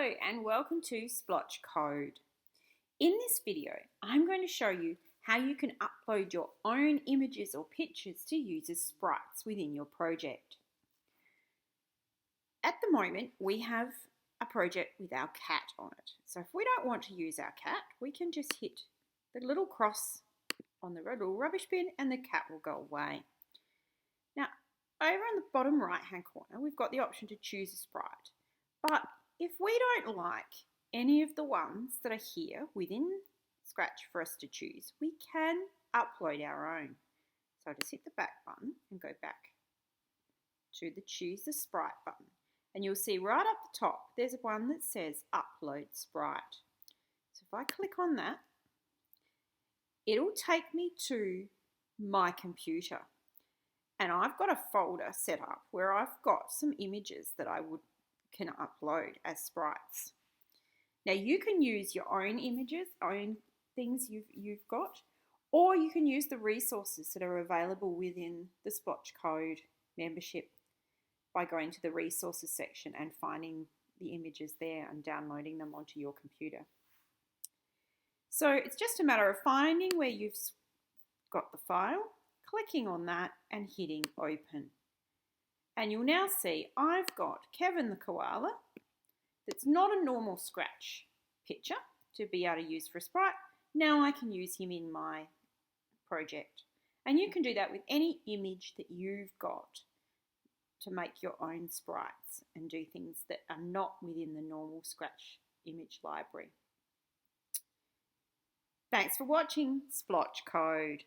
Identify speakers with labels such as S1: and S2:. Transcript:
S1: Hello and welcome to Splotch Code. In this video, I'm going to show you how you can upload your own images or pictures to use as sprites within your project. At the moment, we have a project with our cat on it. So if we don't want to use our cat, we can just hit the little cross on the little rubbish bin and the cat will go away. Now, over in the bottom right-hand corner, we've got the option to choose a sprite. But if we don't like any of the ones that are here within Scratch for us to choose, we can upload our own. So I'll just hit the back button and go back to the Choose the Sprite button. And you'll see right up the top, there's one that says Upload Sprite. So if I click on that, it'll take me to my computer. And I've got a folder set up where I've got some images that I can upload as sprites. Now you can use your own images, own things you've got, or you can use the resources that are available within the Splotch Code membership by going to the resources section and finding the images there and downloading them onto your computer. So it's just a matter of finding where you've got the file, clicking on that and hitting open. And you'll now see I've got Kevin the koala that's not a normal Scratch picture to be able to use for a sprite. Now I can use him in my project. And you can do that with any image that you've got to make your own sprites and do things that are not within the normal Scratch image library. Thanks for watching Splotch Code.